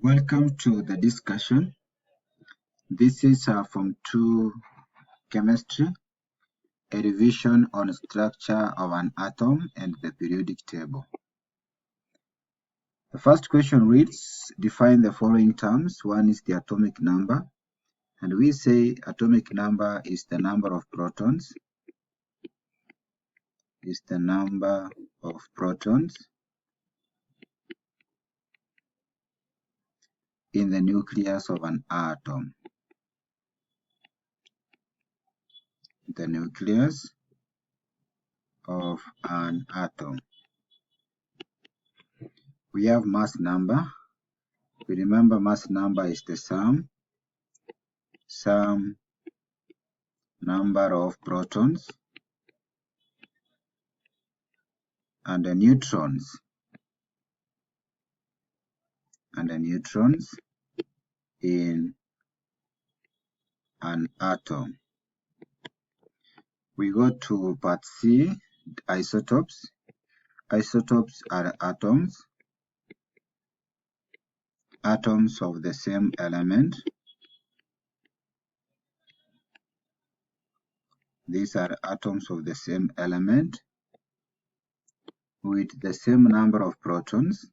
Welcome to the discussion. This is Form 2 Chemistry, a revision on structure of an atom and the periodic table. The first question reads, define the following terms. One is the atomic number, and we say atomic number is the number of protons, in the nucleus of an atom. The nucleus of an atom. We have mass number. We remember mass number is the sum number of protons and the neutrons in an atom. We go to part C, isotopes. Isotopes are atoms of the same element. These are atoms of the same element with the same number of protons,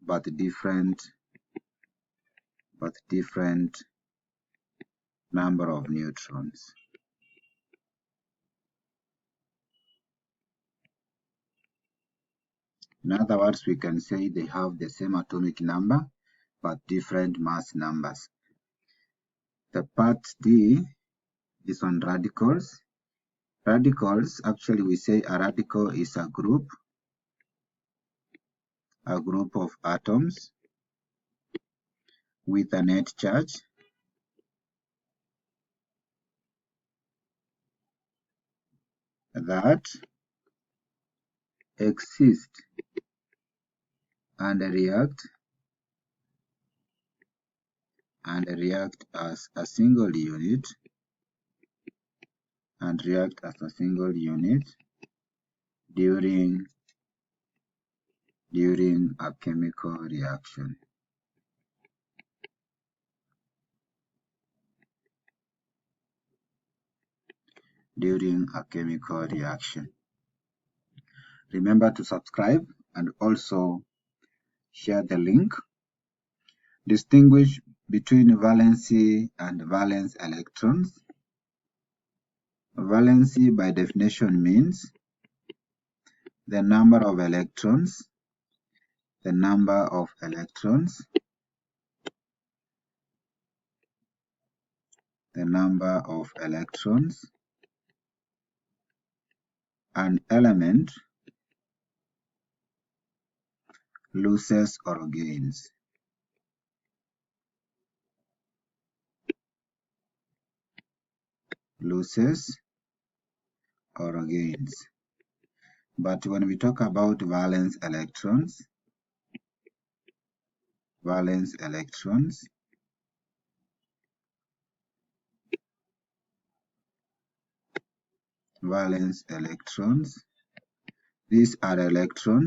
but different number of neutrons. In other words, we can say they have the same atomic number but different mass numbers. The part D is on radicals. Radicals, actually we say a radical is a group of atoms with a net charge that exist and react as a single unit during a chemical reaction. Remember to subscribe and also share the link. Distinguish between valency and valence electrons. Valency by definition means the number of electrons an element loses or gains. But when we talk about valence electrons, these are electrons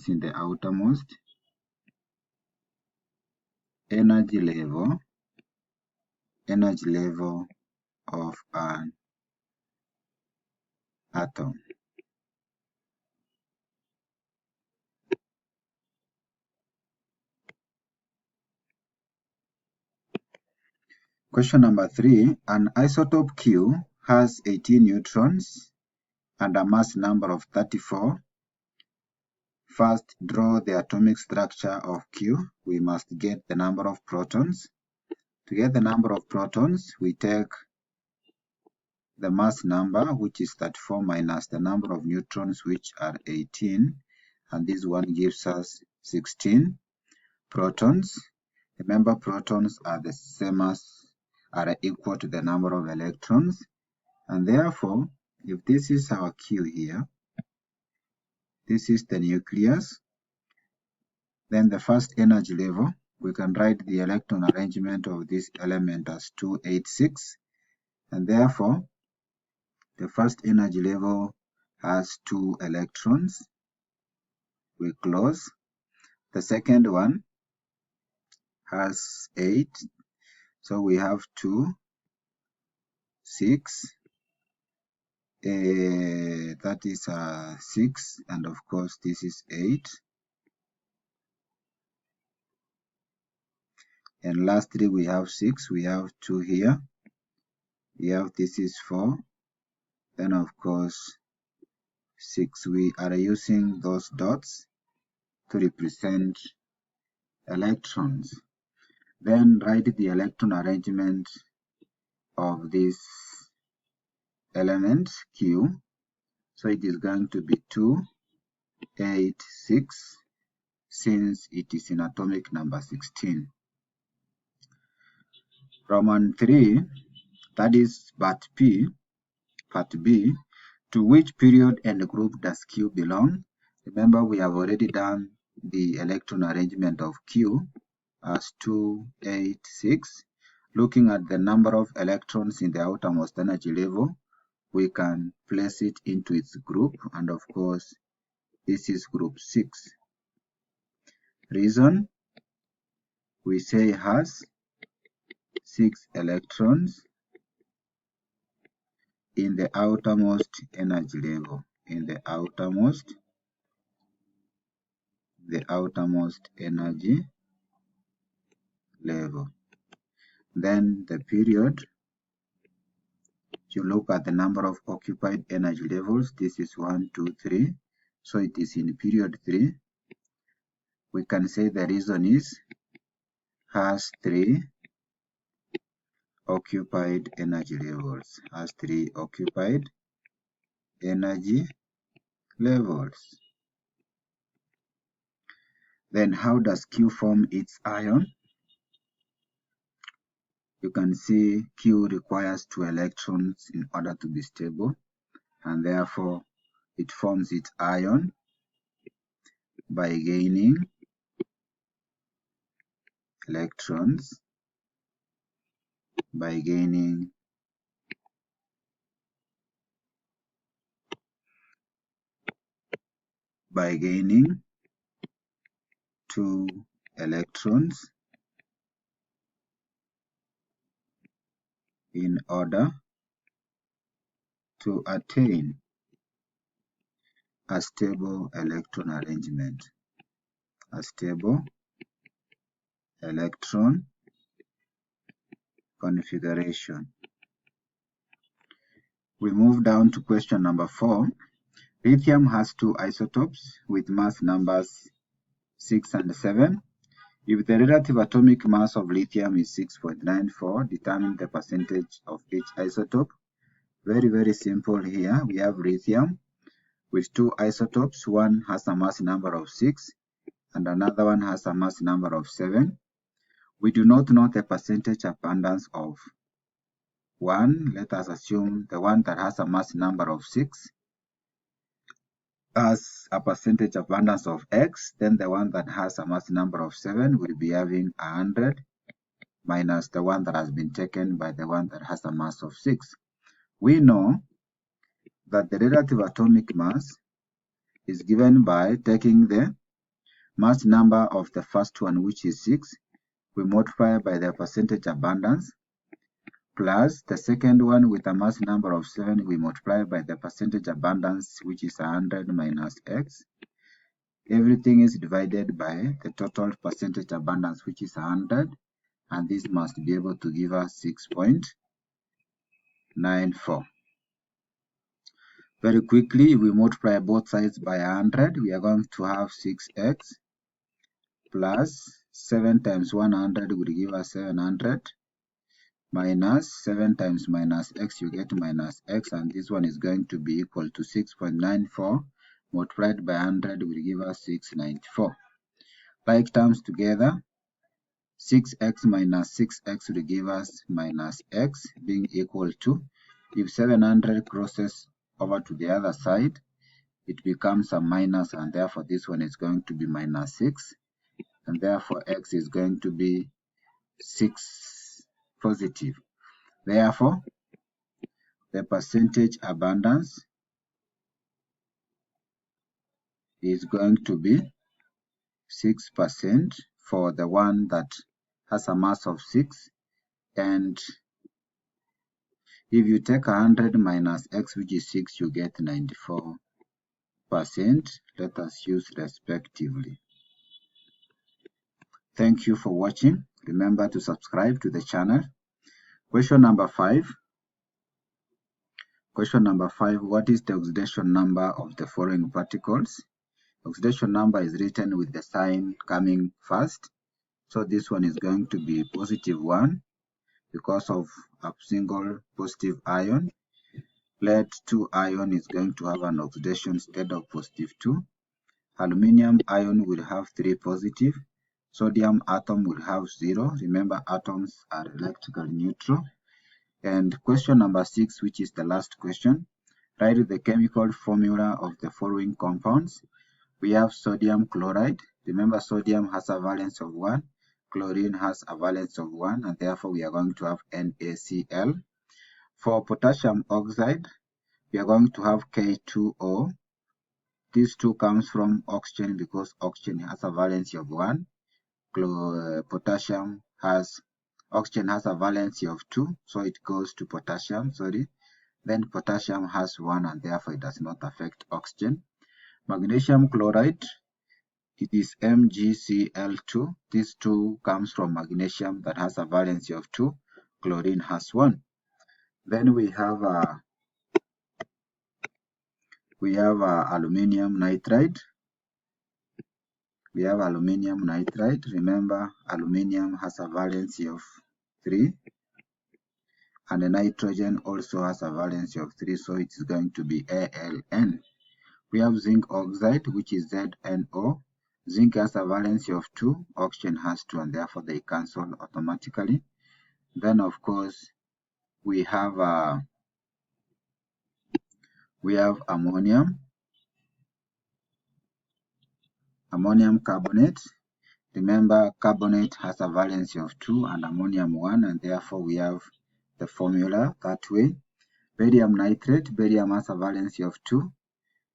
in the outermost. Energy level of an atom. Question number 3. An isotope Q has 18 neutrons and a mass number of 34. First, draw the atomic structure of Q. We must get the number of protons. To get the number of protons, we take the mass number, which is 34, minus the number of neutrons, which are 18, and this one gives us 16 protons. Remember, protons are equal to the number of electrons, and therefore, if this is our Q here, this is the nucleus. Then the first energy level, we can write the electron arrangement of this element as 286, and therefore the first energy level has 2 electrons. We close. The second one has 8, so we have 2, 6, that is 6, and of course this is 8. And lastly, we have 6, we have 2 here, we have this is 4, then of course 6. We are using those dots to represent electrons. Then write the electron arrangement of this element Q. So it is going to be 2, 8, 6, since it is in atomic number 16. Roman 3, that is part B, to which period and group does Q belong? Remember, we have already done the electron arrangement of Q as 2, 8, 6. Looking at the number of electrons in the outermost energy level, we can place it into its group, and of course, this is group 6. Reason, we say has 6 electrons in the outermost energy level, the outermost energy level. Then the period, you look at the number of occupied energy levels. This is 1, 2, 3. So it is in period 3. We can say the reason is has 3 occupied energy levels. Has 3 occupied energy levels. Then how does Q form its ion? You can see Q requires 2 electrons in order to be stable, and therefore it forms its ion by gaining electrons, by gaining 2 electrons in order to attain a stable electron arrangement, a stable electron configuration. We move down to question number 4. Lithium has 2 isotopes with mass numbers 6 and 7. If the relative atomic mass of lithium is 6.94, determine the percentage of each isotope. Very, very simple here. We have lithium with 2 isotopes. One has a mass number of 6 and another one has a mass number of 7. We do not know the percentage abundance of one. Let us assume the one that has a mass number of 6 has a percentage abundance of X, then the one that has a mass number of 7 will be having 100 minus the one that has been taken by the one that has a mass of 6. We know that the relative atomic mass is given by taking the mass number of the first one, which is 6, we multiply by the percentage abundance, plus the second one with a mass number of 7, we multiply by the percentage abundance, which is 100 minus X. Everything is divided by the total percentage abundance, which is 100, and this must be able to give us 6.94. Very quickly, if we multiply both sides by 100, we are going to have 6x plus 7 times 100 will give us 700 minus 7 times minus x, you get minus x, and this one is going to be equal to 6.94 multiplied by 100 will give us 694. Like terms together, 6x minus 6x will give us minus x, being equal to, if 700 crosses over to the other side, it becomes a minus, and therefore this one is going to be minus 6. and therefore X is going to be 6 positive. Therefore, the percentage abundance is going to be 6% for the one that has a mass of 6, and if you take 100 minus X, which is 6, you get 94%. Let us use respectively. Thank you for watching. Remember to subscribe to the channel. Question number 5. Question number 5. What is the oxidation number of the following particles? Oxidation number is written with the sign coming first. So this one is going to be +1 because of a single positive ion. Lead 2 ion is going to have an oxidation state of +2. Aluminium ion will have 3 positive. Sodium atom will have 0. Remember, atoms are electrically neutral. And question number 6, which is the last question. Write the chemical formula of the following compounds. We have sodium chloride. Remember, sodium has a valence of 1. Chlorine has a valence of 1, and therefore we are going to have NaCl. For potassium oxide, we are going to have K2O. These two comes from oxygen because oxygen has a valency of 1. Oxygen has a valency of 2, so it goes to potassium, Then potassium has 1, and therefore it does not affect oxygen. Magnesium chloride, it is MgCl2. These two comes from magnesium that has a valency of 2. Chlorine has 1. Then we have aluminium nitride. Remember, aluminium has a valency of 3, and the nitrogen also has a valency of 3, so it is going to be ALN. We have zinc oxide, which is ZNO. Zinc has a valency of 2, oxygen has 2, and therefore they cancel automatically. Then, of course, we have ammonium carbonate. Remember, carbonate has a valency of 2 and ammonium 1, and therefore we have the formula that way. Barium nitrate, barium has a valency of 2.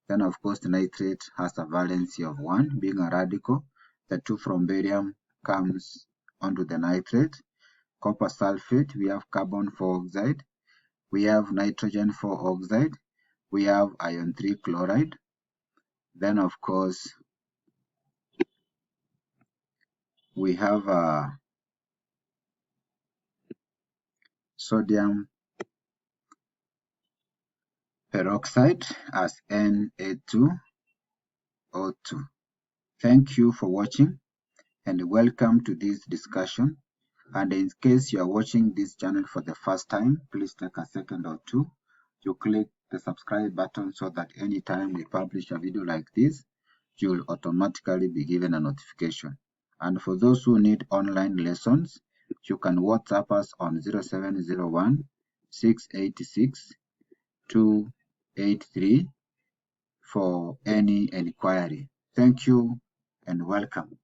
Then, of course, the nitrate has a valency of 1, being a radical. The 2 from barium comes onto the nitrate. Copper sulfate, we have carbon 4 oxide. We have nitrogen 4 oxide. We have iron 3 chloride. Then, of course, we have sodium peroxide as Na2O2. Thank you for watching and welcome to this discussion. And in case you are watching this channel for the first time, please take a second or two to click the subscribe button so that anytime we publish a video like this, you will automatically be given a notification. And for those who need online lessons, you can WhatsApp us on 0701 686 283 for any inquiry. Thank you and welcome.